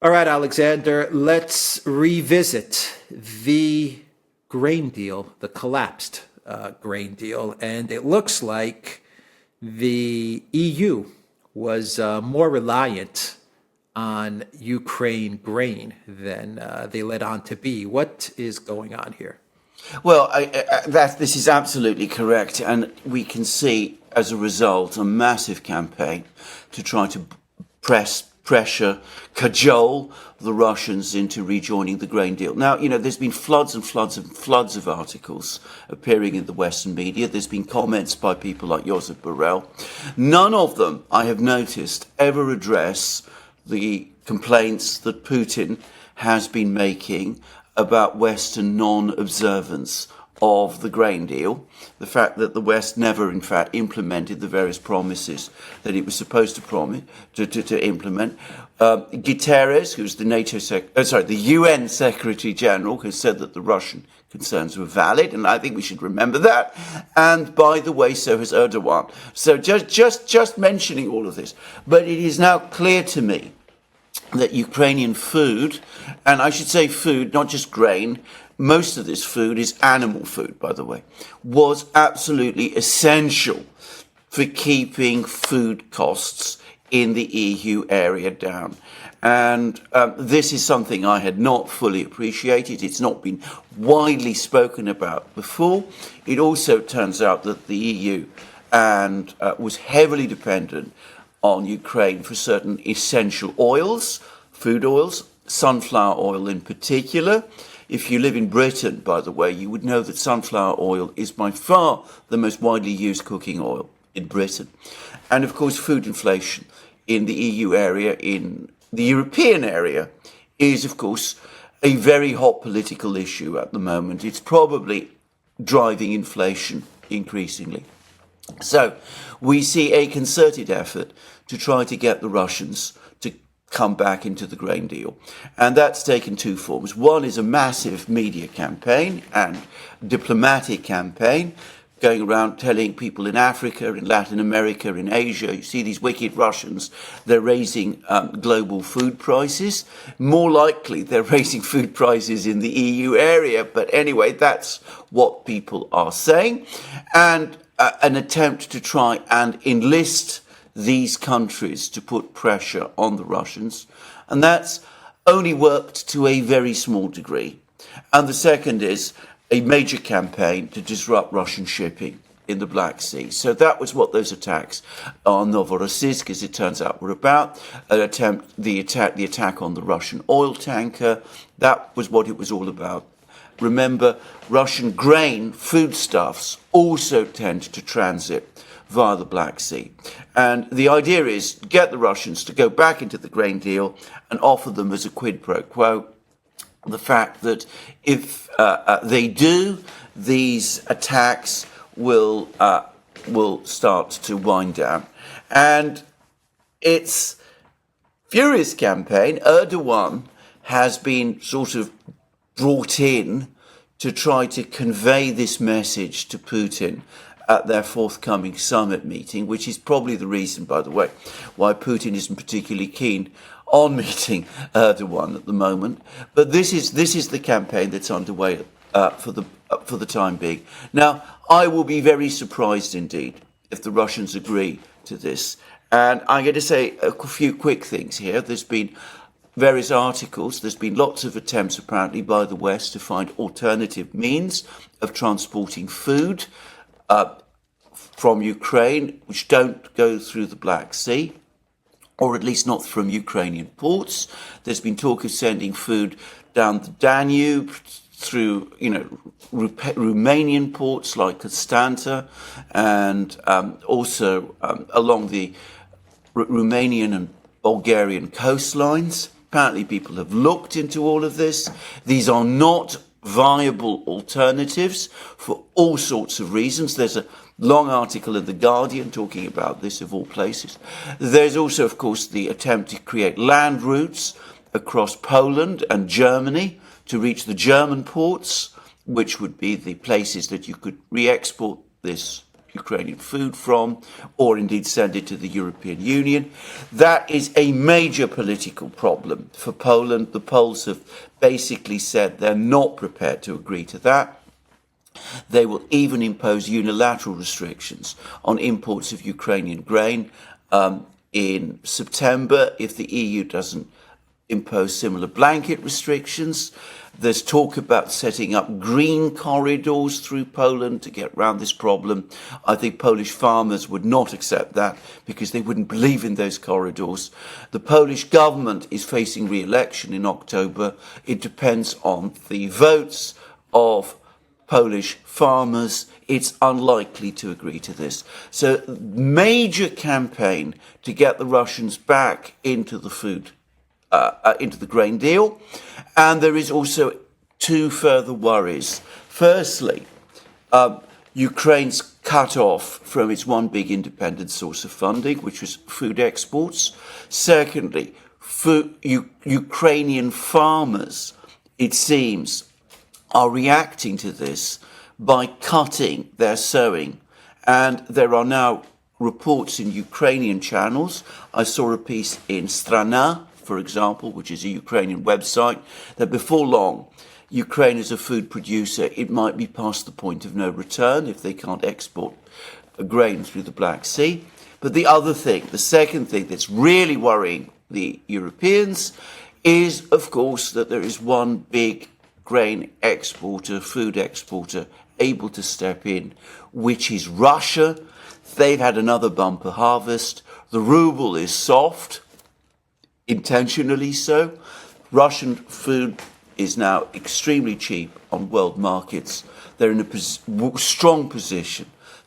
All right, Alexander, let's revisit the grain deal, the collapsed grain deal. And it looks like the EU was more reliant on Ukraine grain than they let on to be. What is going on here? Well, this is absolutely correct. And we can see, as a result, a massive campaign to try to pressure, cajole the Russians into rejoining the grain deal. Now, there's been floods and floods and floods of articles appearing in the Western media. There's been comments by people like Josep Borrell. None of them, I have noticed, ever address the complaints that Putin has been making about Western non-observance of the grain deal, the fact that the West never, in fact, implemented the various promises that it was supposed to implement. Guterres, who's the UN Secretary General, has said that the Russian concerns were valid, and I think we should remember that. And by the way, so has Erdogan. So just mentioning all of this, but it is now clear to me that Ukrainian food, and I should say food, not just grain, most of this food is animal food, by the way, was absolutely essential for keeping food costs in the EU area down. And this is something I had not fully appreciated. It's not been widely spoken about before. It also turns out that the EU was heavily dependent on Ukraine for certain essential oils, food oils, sunflower oil in particular. If you live in Britain, by the way, you would know that sunflower oil is by far the most widely used cooking oil in Britain. And of course, food inflation in the EU area, in the European area, is of course a very hot political issue at the moment. It's probably driving inflation increasingly. So we see a concerted effort to try to get the Russians to come back into the grain deal. And that's taken two forms. One is a massive media campaign and diplomatic campaign going around telling people in Africa, in Latin America, in Asia, you see these wicked Russians, they're raising global food prices. More likely, they're raising food prices in the EU area. But anyway, that's what people are saying. And an attempt to try and enlist these countries to put pressure on the Russians. And that's only worked to a very small degree. And the second is a major campaign to disrupt Russian shipping in the Black Sea. So that was what those attacks on Novorossiysk, as it turns out, were about. The attack on the Russian oil tanker, that was what it was all about. Remember, Russian grain, foodstuffs, also tend to transit via the Black Sea. And the idea is get the Russians to go back into the grain deal and offer them as a quid pro quo the fact that if they do, these attacks will start to wind down. And it's furious campaign. Erdogan has been sort of brought in to try to convey this message to Putin at their forthcoming summit meeting, which is probably the reason, by the way, why Putin isn't particularly keen on meeting Erdogan at the moment. But this is the campaign that's underway for the time being. Now, I will be very surprised indeed if the Russians agree to this. And I'm going to say a few quick things here. There's been various articles. There's been lots of attempts, apparently, by the West to find alternative means of transporting food from Ukraine, which don't go through the Black Sea, or at least not from Ukrainian ports. There's been talk of sending food down the Danube through, Romanian ports like Constanta, and also along the Romanian and Bulgarian coastlines. Apparently people have looked into all of this. These are not viable alternatives for all sorts of reasons. There's a long article in The Guardian talking about this, of all places. There's also, of course, the attempt to create land routes across Poland and Germany to reach the German ports, which would be the places that you could re-export this Ukrainian food from, or indeed send it to the European Union. That is a major political problem for Poland. The Poles have basically said they're not prepared to agree to that. They will even impose unilateral restrictions on imports of Ukrainian grain in September if the EU doesn't impose similar blanket restrictions. There's talk about setting up green corridors through Poland to get around this problem. I think Polish farmers would not accept that because they wouldn't believe in those corridors. The Polish government is facing re-election in October. It depends on the votes of Polish farmers. It's unlikely to agree to this. So, major campaign to get the Russians back into the into the grain deal. And there is also two further worries. Firstly, Ukraine's cut off from its one big independent source of funding, which was food exports. Secondly, Ukrainian farmers, it seems, are reacting to this by cutting their sowing. And there are now reports in Ukrainian channels. I saw a piece in Strana, for example, which is a Ukrainian website, that before long, Ukraine as a food producer, it might be past the point of no return if they can't export grain through the Black Sea. But the other thing, the second thing that's really worrying the Europeans is, of course, that there is one big grain exporter, food exporter, able to step in, which is Russia. They've had another bumper harvest. The ruble is soft, intentionally so. Russian food is now extremely cheap on world markets. They're in a strong position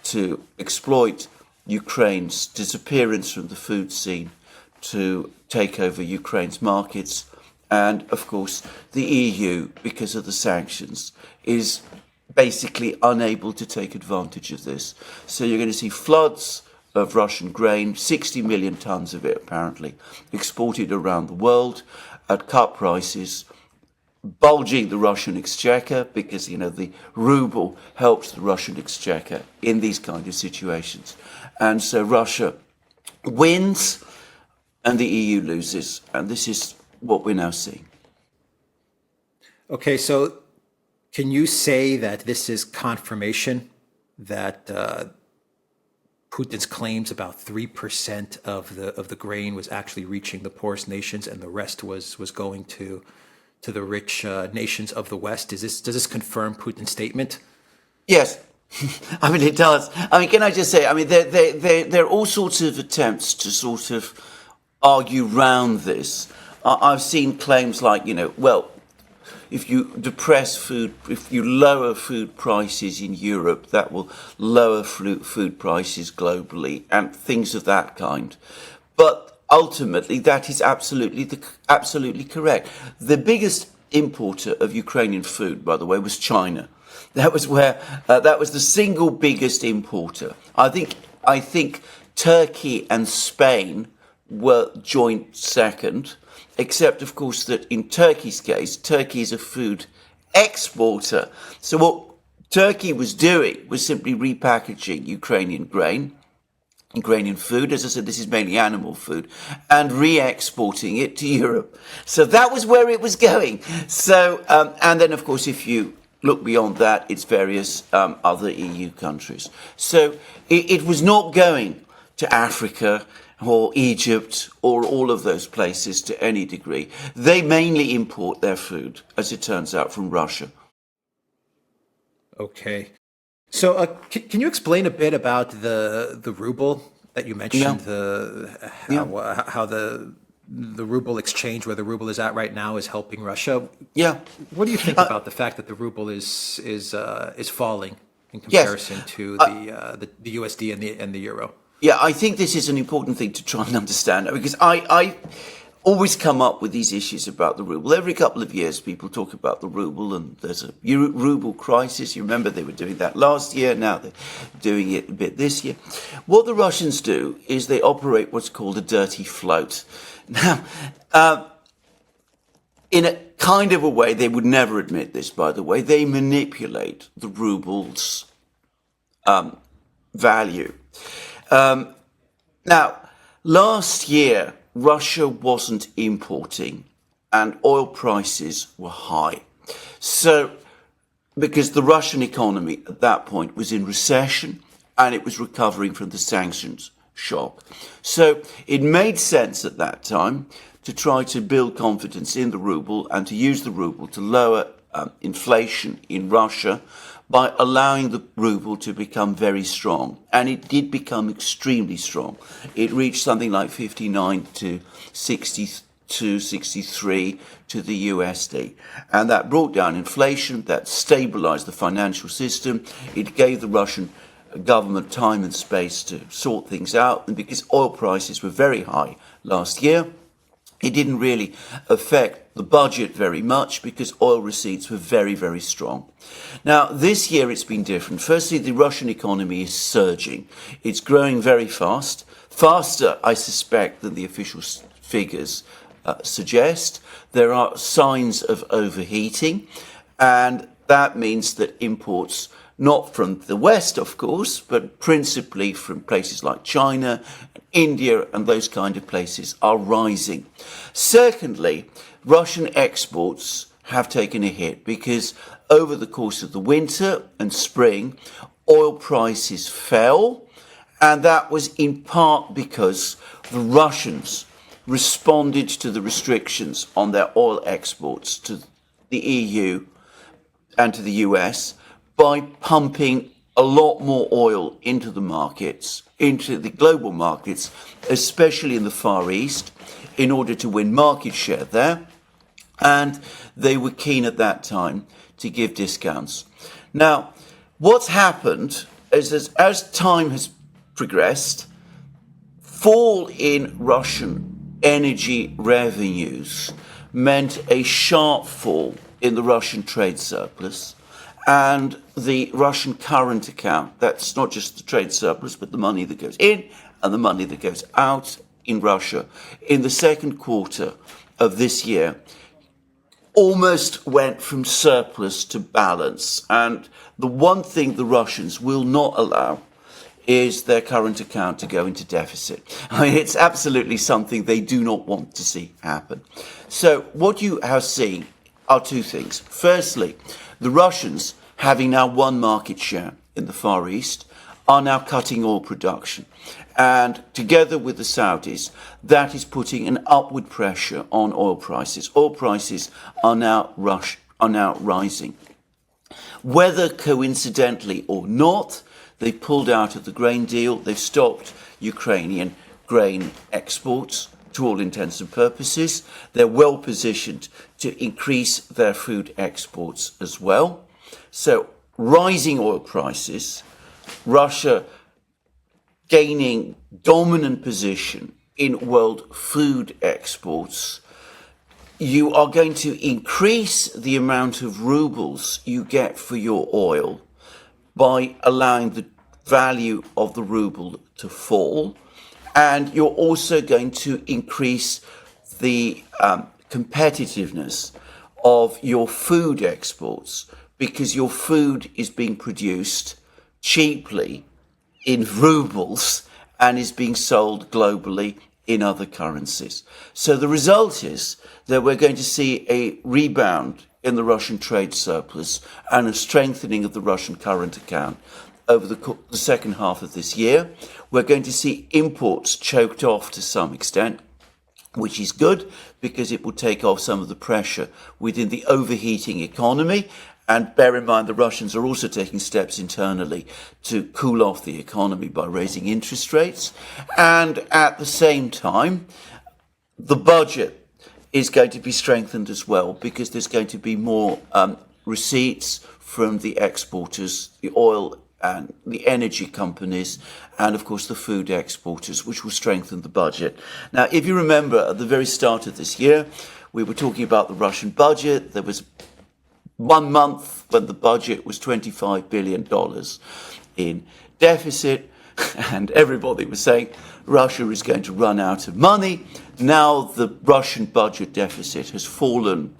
to exploit Ukraine's disappearance from the food scene to take over Ukraine's markets. And, of course, the EU, because of the sanctions, is basically unable to take advantage of this. So you're going to see floods of Russian grain, 60 million tons of it apparently, exported around the world at cut prices, bulging the Russian exchequer because, the ruble helps the Russian exchequer in these kind of situations. And so Russia wins and the EU loses. And this is what we're now seeing. Okay, so can you say that this is confirmation that Putin's claims about 3% of the grain was actually reaching the poorest nations and the rest was going to the rich nations of the West? Does this confirm Putin's statement? Yes. I mean, it does. I mean, can I just say, there are all sorts of attempts to sort of argue round this. I've seen claims like, if you if you lower food prices in Europe, that will lower food prices globally and things of that kind. But ultimately, that is absolutely correct. The biggest importer of Ukrainian food, by the way, was China. That was that was the single biggest importer. I think Turkey and Spain were joint second. Except, of course, that in Turkey's case, Turkey is a food exporter. So what Turkey was doing was simply repackaging Ukrainian grain, Ukrainian food. As I said, this is mainly animal food, and re-exporting it to Europe. So that was where it was going. So, and then, of course, if you look beyond that, it's various other EU countries. So it was not going to Africa or Egypt, or all of those places to any degree. They mainly import their food, as it turns out, from Russia. Okay. So can you explain a bit about the ruble that you mentioned, how the ruble exchange, where the ruble is at right now, is helping Russia? Yeah. What do you think about the fact that the ruble is falling in comparison to the USD and the euro? Yeah, I think this is an important thing to try and understand, because I always come up with these issues about the ruble. Every couple of years, people talk about the ruble, and there's a ruble crisis. You remember they were doing that last year. Now they're doing it a bit this year. What the Russians do is they operate what's called a dirty float. Now, in a kind of a way, they would never admit this, by the way. They manipulate the ruble's value. Now, last year, Russia wasn't importing and oil prices were high. So, because the Russian economy at that point was in recession and it was recovering from the sanctions shock. So it made sense at that time to try to build confidence in the ruble and to use the ruble to lower inflation in Russia by allowing the ruble to become very strong. And it did become extremely strong. It reached something like 59 to 62, 63 to the USD. And that brought down inflation, that stabilized the financial system. It gave the Russian government time and space to sort things out. And because oil prices were very high last year, it didn't really affect the budget very much because oil receipts were very, very strong. Now, this year it's been different. Firstly, the Russian economy is surging. It's growing very fast, faster, I suspect, than the official figures suggest. There are signs of overheating, and that means that imports, not from the West, of course, but principally from places like China, India, and those kind of places are rising. Secondly, Russian exports have taken a hit because over the course of the winter and spring, oil prices fell, and that was in part because the Russians responded to the restrictions on their oil exports to the EU and to the US by pumping a lot more oil into the markets, into the global markets, especially in the Far East, in order to win market share there. And they were keen at that time to give discounts. Now, what's happened is as time has progressed, fall in Russian energy revenues meant a sharp fall in the Russian trade surplus. And the Russian current account, that's not just the trade surplus, but the money that goes in and the money that goes out in Russia, in the second quarter of this year, almost went from surplus to balance. And the one thing the Russians will not allow is their current account to go into deficit. I mean, it's absolutely something they do not want to see happen. So what you are seeing are two things. Firstly, the Russians, having now won market share in the Far East, are now cutting oil production. And together with the Saudis, that is putting an upward pressure on oil prices. Oil prices are now rising. Whether coincidentally or not, they pulled out of the grain deal. They've stopped Ukrainian grain exports to all intents and purposes. They're well positioned to increase their food exports as well. So rising oil prices, Russia gaining dominant position in world food exports, you are going to increase the amount of rubles you get for your oil by allowing the value of the ruble to fall. And you're also going to increase the competitiveness of your food exports because your food is being produced cheaply in rubles and is being sold globally in other currencies. So the result is that we're going to see a rebound in the Russian trade surplus and a strengthening of the Russian current account over the second half of this year. We're going to see imports choked off to some extent, which is good because it will take off some of the pressure within the overheating economy. And bear in mind, the Russians are also taking steps internally to cool off the economy by raising interest rates. And at the same time, the budget is going to be strengthened as well because there's going to be more receipts from the exporters, the oil and the energy companies, and of course the food exporters, which will strengthen the budget. Now, if you remember, at the very start of this year, we were talking about the Russian budget. There was 1 month when the budget was $25 billion in deficit, and everybody was saying Russia is going to run out of money. Now the Russian budget deficit has fallen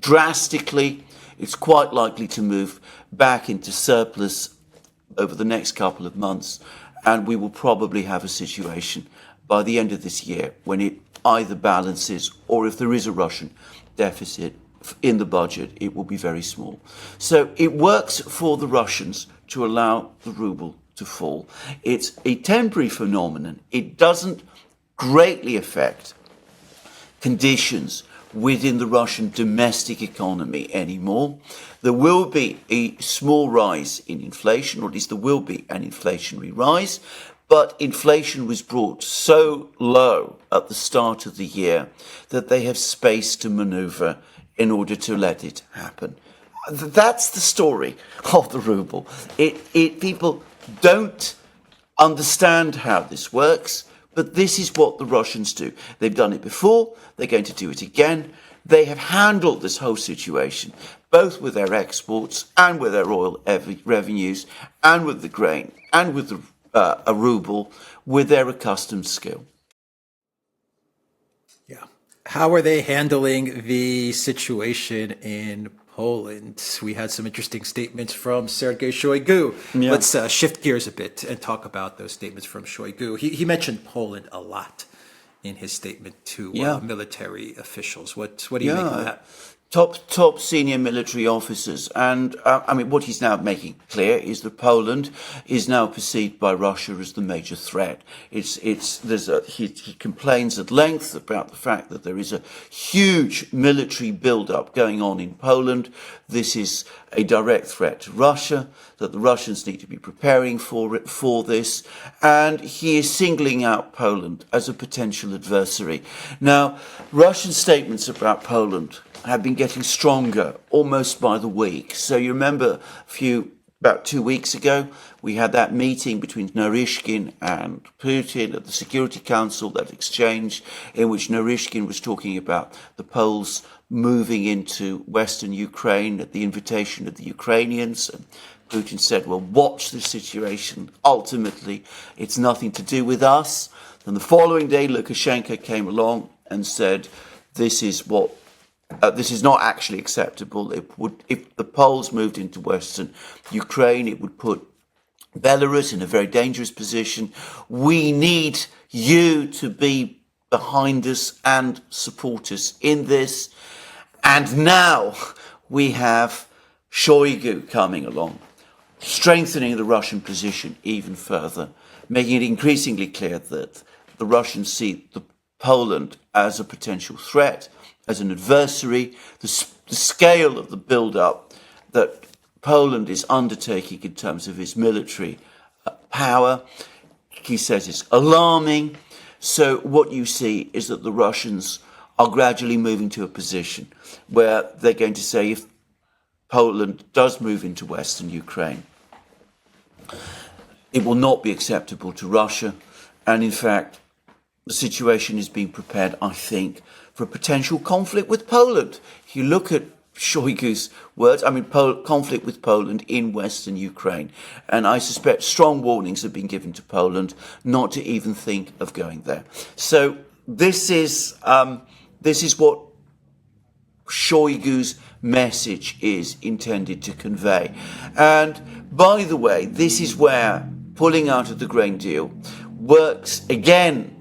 drastically. It's quite likely to move back into surplus over the next couple of months, and we will probably have a situation by the end of this year when it either balances, or if there is a Russian deficit in the budget, it will be very small. So it works for the Russians to allow the ruble to fall. It's a temporary phenomenon. It doesn't greatly affect conditions within the Russian domestic economy anymore. There will be a small rise in inflation, or at least there will be an inflationary rise, but inflation was brought so low at the start of the year that they have space to maneuver in order to let it happen. That's the story of the ruble. People don't understand how this works, but this is what the Russians do. They've done it before, they're going to do it again. They have handled this whole situation, both with their exports and with their oil revenues, and with the grain, and with a ruble, with their accustomed skill. Yeah. How are they handling the situation in Poland? We had some interesting statements from Sergei Shoigu. Yeah. Let's shift gears a bit and talk about those statements from Shoigu. He mentioned Poland a lot in his statement to military officials. What do you make of that? Top senior military officers, and what he's now making clear is that Poland is now perceived by Russia as the major threat. He complains at length about the fact that there is a huge military build-up going on in Poland. This is a direct threat to Russia, that the Russians need to be preparing for this, and he is singling out Poland as a potential adversary. Now, Russian statements about Poland have been getting stronger almost by the week. So you remember about 2 weeks ago, we had that meeting between Naryshkin and Putin at the Security Council, that exchange in which Naryshkin was talking about the Poles moving into Western Ukraine at the invitation of the Ukrainians. And Putin said, well, watch the situation. Ultimately, it's nothing to do with us. And the following day, Lukashenko came along and said, this is not actually acceptable. If the Poles moved into Western Ukraine, it would put Belarus in a very dangerous position. We need you to be behind us and support us in this. And now we have Shoigu coming along, strengthening the Russian position even further, making it increasingly clear that the Russians see Poland as a potential threat, as an adversary. The scale of the build-up that Poland is undertaking in terms of its military power, he says, is alarming. So what you see is that the Russians are gradually moving to a position where they're going to say, if Poland does move into Western Ukraine, it will not be acceptable to Russia. And in fact, the situation is being prepared, I think, for a potential conflict with Poland. If you look at Shoigu's words, conflict with Poland in Western Ukraine. And I suspect strong warnings have been given to Poland not to even think of going there. So this is what Shoigu's message is intended to convey. And by the way, this is where pulling out of the grain deal works again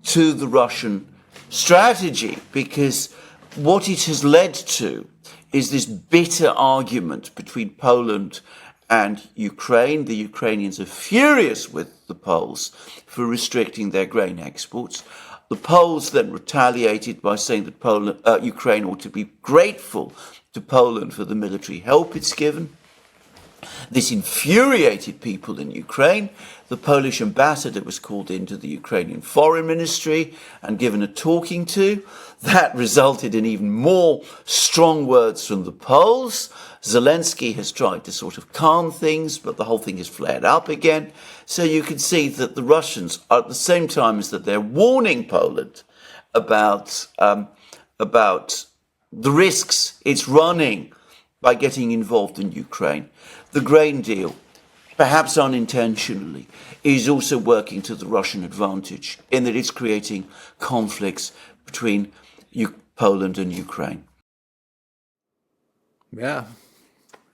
to the Russian strategy, because what it has led to is this bitter argument between Poland and Ukraine. The Ukrainians are furious with the Poles for restricting their grain exports. The Poles then retaliated by saying that Ukraine ought to be grateful to Poland for the military help it's given. This infuriated people in Ukraine. The Polish ambassador was called into the Ukrainian foreign ministry and given a talking to. That resulted in even more strong words from the Poles. Zelensky has tried to sort of calm things, but the whole thing has flared up again. So you can see that the Russians, at the same time as that they're warning Poland about the risks it's running by getting involved in Ukraine, the grain deal, perhaps unintentionally, is also working to the Russian advantage in that it's creating conflicts between Poland and Ukraine. Yeah,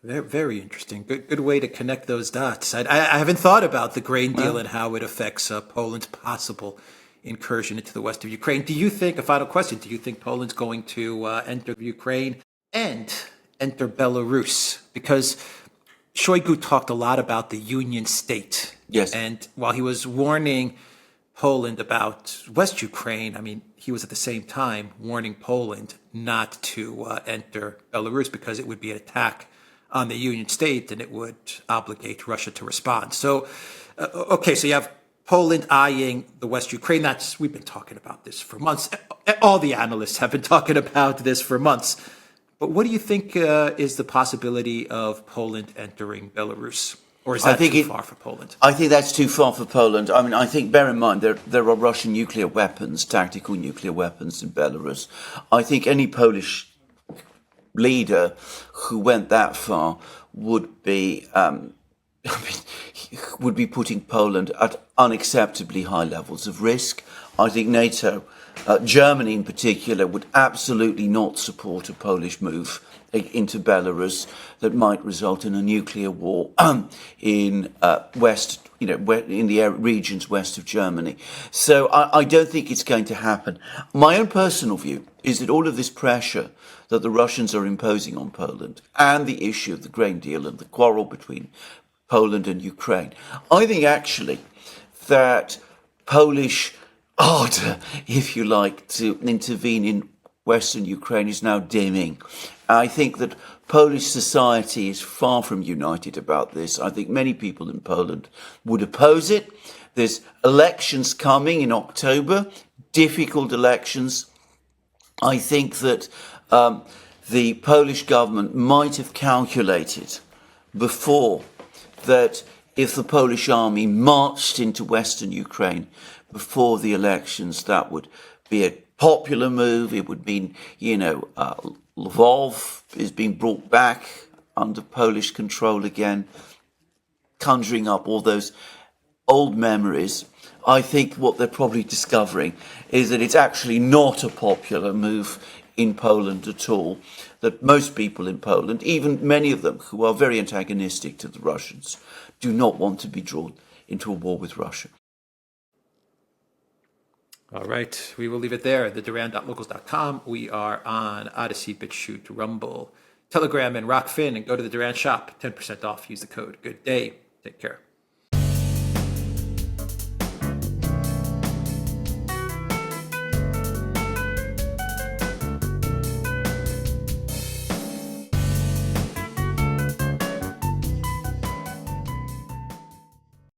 Very, very interesting. Good way to connect those dots. I haven't thought about the grain deal and how it affects Poland's possible incursion into the west of Ukraine. Do you think, a final question, do you think Poland's going to enter Ukraine and enter Belarus? Because Shoigu talked a lot about the Union State. Yes. And while he was warning Poland about West Ukraine, I mean, he was at the same time warning Poland not to enter Belarus because it would be an attack on the Union State and it would obligate Russia to respond. So, okay, so you have Poland eyeing the West Ukraine. We've been talking about this for months. All the analysts have been talking about this for months. But what do you think is the possibility of Poland entering Belarus? Or is that too far for Poland? I think that's too far for Poland. I mean, I think, bear in mind, there are Russian nuclear weapons, tactical nuclear weapons in Belarus. I think any Polish leader who went that far would be putting Poland at unacceptably high levels of risk. I think NATO, Germany in particular, would absolutely not support a Polish move into Belarus that might result in a nuclear war in in the regions west of Germany. So I don't think it's going to happen. My own personal view is that all of this pressure that the Russians are imposing on Poland and the issue of the grain deal and the quarrel between Poland and Ukraine, I think actually that Polish order, if you like, to intervene in Western Ukraine is now dimming. I think that Polish society is far from united about this. I think many people in Poland would oppose it. There's elections coming in October, difficult elections. I think that the Polish government might have calculated before that if the Polish army marched into Western Ukraine before the elections, that would be a popular move. It would mean, Lvov is being brought back under Polish control again, conjuring up all those old memories. I think what they're probably discovering is that it's actually not a popular move in Poland at all, that most people in Poland, even many of them who are very antagonistic to the Russians, do not want to be drawn into a war with Russia. All right, we will leave it there. The Duran.locals.com. We are on ODYSEE, BitChute, Rumble, Telegram, and Rockfin. And go to the Duran shop. 10% off. Use the code. Good day. Take care.